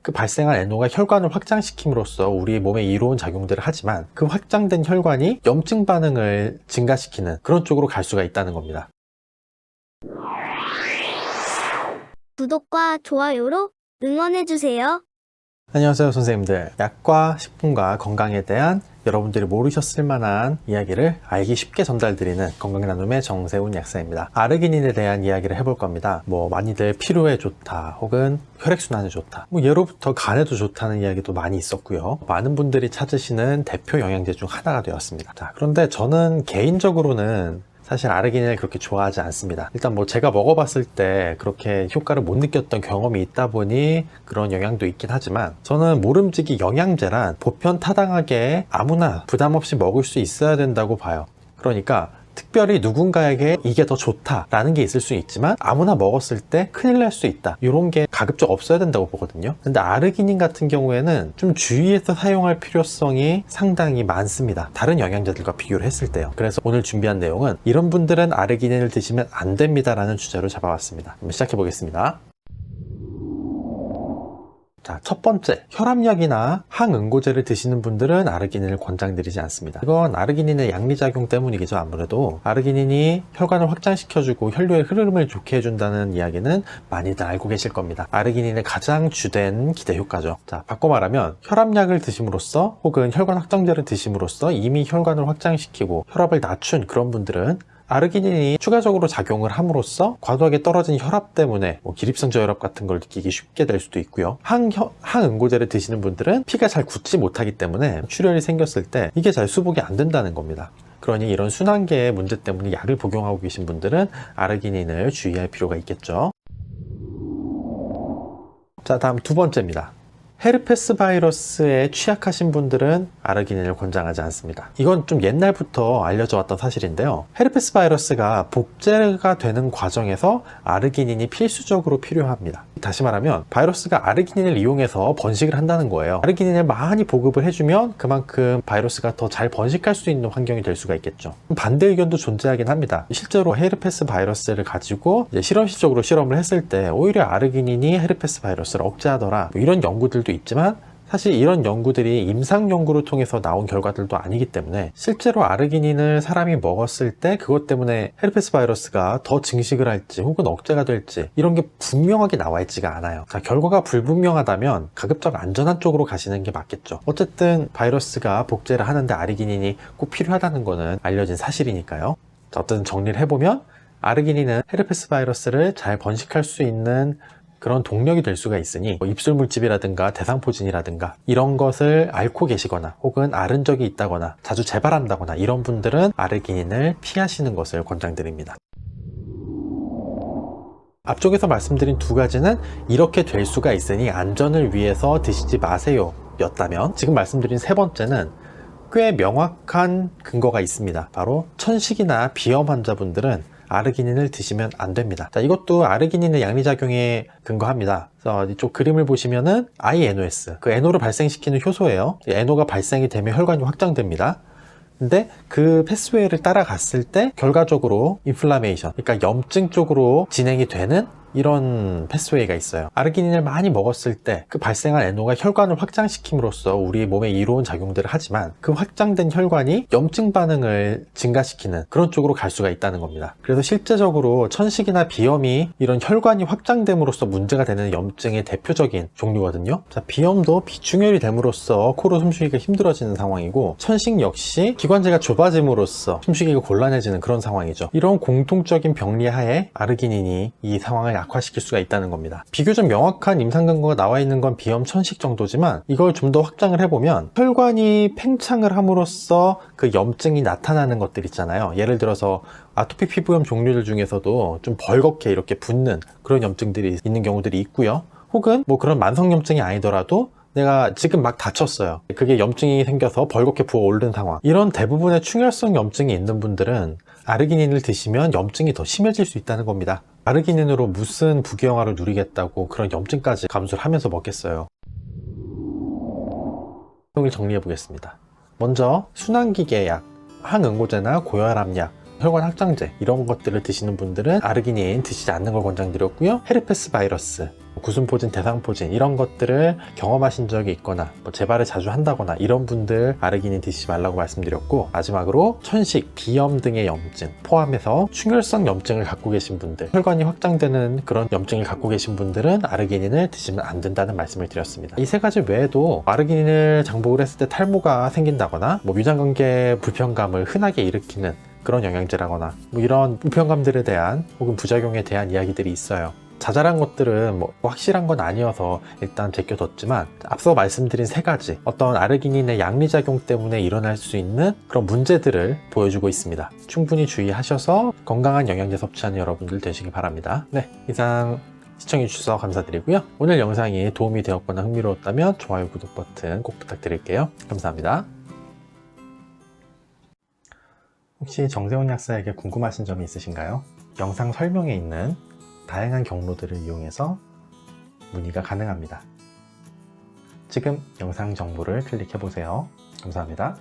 그 발생한 NO가 혈관을 확장시킴으로써 우리 몸에 이로운 작용들을 하지만 그 확장된 혈관이 염증 반응을 증가시키는 그런 쪽으로 갈 수가 있다는 겁니다. 구독과 좋아요로 응원해주세요. 안녕하세요 선생님들. 약과 식품과 건강에 대한 여러분들이 모르셨을 만한 이야기를 알기 쉽게 전달드리는 건강나눔의 정세훈 약사입니다. 아르기닌에 대한 이야기를 해볼 겁니다. 많이들 피로에 좋다 혹은 혈액순환에 좋다, 예로부터 간에도 좋다는 이야기도 많이 있었고요. 많은 분들이 찾으시는 대표 영양제 중 하나가 되었습니다. 그런데 저는 개인적으로는 사실 아르기닌을 그렇게 좋아하지 않습니다. 일단 제가 먹어봤을 때 그렇게 효과를 못 느꼈던 경험이 있다 보니 그런 영향도 있긴 하지만, 저는 모름지기 영양제란 보편타당하게 아무나 부담 없이 먹을 수 있어야 된다고 봐요. 그러니까 특별히 누군가에게 이게 더 좋다라는 게 있을 수 있지만 아무나 먹었을 때 큰일 날 수 있다, 이런 게 가급적 없어야 된다고 보거든요. 근데 아르기닌 같은 경우에는 좀 주의해서 사용할 필요성이 상당히 많습니다. 다른 영양제들과 비교를 했을 때요. 그래서 오늘 준비한 내용은 이런 분들은 아르기닌을 드시면 안 됩니다 라는 주제로 잡아봤습니다. 한번 시작해 보겠습니다. 자, 첫 번째, 혈압약이나 항응고제를 드시는 분들은 아르기닌을 권장드리지 않습니다. 이건 아르기닌의 양리작용 때문이겠죠. 아무래도 아르기닌이 혈관을 확장시켜주고 혈류의 흐름을 좋게 해준다는 이야기는 많이들 알고 계실 겁니다. 아르기닌의 가장 주된 기대 효과죠. 자, 바꿔 말하면 혈압약을 드심으로써 혹은 혈관 확장제를 드심으로써 이미 혈관을 확장시키고 혈압을 낮춘 그런 분들은 아르기닌이 추가적으로 작용을 함으로써 과도하게 떨어진 혈압 때문에 기립성 저혈압 같은 걸 느끼기 쉽게 될 수도 있고요. 항응고제를 드시는 분들은 피가 잘 굳지 못하기 때문에 출혈이 생겼을 때 이게 잘 수복이 안 된다는 겁니다. 그러니 이런 순환계의 문제 때문에 약을 복용하고 계신 분들은 아르기닌을 주의할 필요가 있겠죠. 자, 다음 두 번째입니다. 헤르페스 바이러스에 취약하신 분들은 아르기닌을 권장하지 않습니다. 이건 좀 옛날부터 알려져 왔던 사실인데요. 헤르페스 바이러스가 복제가 되는 과정에서 아르기닌이 필수적으로 필요합니다. 다시 말하면 바이러스가 아르기닌을 이용해서 번식을 한다는 거예요. 아르기닌을 많이 보급을 해주면 그만큼 바이러스가 더 잘 번식할 수 있는 환경이 될 수가 있겠죠. 반대 의견도 존재하긴 합니다. 실제로 헤르페스 바이러스를 가지고 실험실적으로 실험을 했을 때 오히려 아르기닌이 헤르페스 바이러스를 억제하더라, 이런 연구들도 있지만 사실 이런 연구들이 임상 연구를 통해서 나온 결과들도 아니기 때문에 실제로 아르기닌을 사람이 먹었을 때 그것 때문에 헤르페스 바이러스가 더 증식을 할지 혹은 억제가 될지 이런 게 분명하게 나와 있지가 않아요. 자, 결과가 불분명하다면 가급적 안전한 쪽으로 가시는 게 맞겠죠. 어쨌든 바이러스가 복제를 하는데 아르기닌이 꼭 필요하다는 거는 알려진 사실이니까요. 자, 어쨌든 정리를 해보면 아르기닌은 헤르페스 바이러스를 잘 번식할 수 있는 그런 동력이 될 수가 있으니 입술물집이라든가 대상포진이라든가 이런 것을 앓고 계시거나 혹은 앓은 적이 있다거나 자주 재발한다거나 이런 분들은 아르기닌을 피하시는 것을 권장드립니다. 앞쪽에서 말씀드린 두 가지는 이렇게 될 수가 있으니 안전을 위해서 드시지 마세요 였다면, 지금 말씀드린 세 번째는 꽤 명확한 근거가 있습니다. 바로 천식이나 비염 환자분들은 아르기닌을 드시면 안 됩니다. 자, 이것도 아르기닌의 양리작용에 근거합니다. 그래서 이쪽 그림을 보시면은 INOS, 그 NO를 발생시키는 효소예요. NO가 발생이 되면 혈관이 확장됩니다. 근데 그 패스웨이를 따라갔을 때 결과적으로 인플라메이션, 그러니까 염증 쪽으로 진행이 되는 이런 패스웨이가 있어요. 아르기닌을 많이 먹었을 때 그 발생한 NO가 혈관을 확장시킴으로써 우리 몸에 이로운 작용들을 하지만 그 확장된 혈관이 염증 반응을 증가시키는 그런 쪽으로 갈 수가 있다는 겁니다. 그래서 실제적으로 천식이나 비염이 이런 혈관이 확장됨으로써 문제가 되는 염증의 대표적인 종류거든요. 자, 비염도 비충혈이 됨으로써 코로 숨쉬기가 힘들어지는 상황이고, 천식 역시 기관지가 좁아짐으로써 숨쉬기가 곤란해지는 그런 상황이죠. 이런 공통적인 병리 하에 아르기닌이 이 상황을 약화시킬 수가 있다는 겁니다. 비교적 명확한 임상 근거가 나와 있는 건 비염 천식 정도지만 이걸 좀 더 확장을 해보면 혈관이 팽창을 함으로써 그 염증이 나타나는 것들 있잖아요. 예를 들어서 아토피 피부염 종류들 중에서도 좀 벌겋게 이렇게 붓는 그런 염증들이 있는 경우들이 있고요. 혹은 그런 만성염증이 아니더라도 내가 지금 막 다쳤어요. 그게 염증이 생겨서 벌겋게 부어오르는 상황. 이런 대부분의 충혈성 염증이 있는 분들은 아르기닌을 드시면 염증이 더 심해질 수 있다는 겁니다. 아르기닌으로 무슨 부귀영화를 누리겠다고 그런 염증까지 감수를 하면서 먹겠어요. 내용을 정리해 보겠습니다. 먼저 순환기계 약, 항응고제나 고혈압약, 혈관 확장제 이런 것들을 드시는 분들은 아르기닌 드시지 않는 걸 권장드렸고요. 헤르페스 바이러스, 구순포진, 대상포진 이런 것들을 경험하신 적이 있거나 재발을 자주 한다거나 이런 분들 아르기닌 드시지 말라고 말씀드렸고, 마지막으로 천식, 비염 등의 염증 포함해서 충혈성 염증을 갖고 계신 분들, 혈관이 확장되는 그런 염증을 갖고 계신 분들은 아르기닌을 드시면 안 된다는 말씀을 드렸습니다. 이 세 가지 외에도 아르기닌을 장복을 했을 때 탈모가 생긴다거나 유장관계 불편감을 흔하게 일으키는 그런 영양제라거나 이런 불편감들에 대한 혹은 부작용에 대한 이야기들이 있어요. 자잘한 것들은 확실한 건 아니어서 일단 제껴뒀지만, 앞서 말씀드린 세 가지 어떤 아르기닌의 양리작용 때문에 일어날 수 있는 그런 문제들을 보여주고 있습니다. 충분히 주의하셔서 건강한 영양제 섭취하는 여러분들 되시기 바랍니다. 네, 이상 시청해주셔서 감사드리고요. 오늘 영상이 도움이 되었거나 흥미로웠다면 좋아요, 구독 버튼 꼭 부탁드릴게요. 감사합니다. 혹시 정세훈 약사에게 궁금하신 점이 있으신가요? 영상 설명에 있는 다양한 경로들을 이용해서 문의가 가능합니다. 지금 영상 정보를 클릭해보세요. 감사합니다.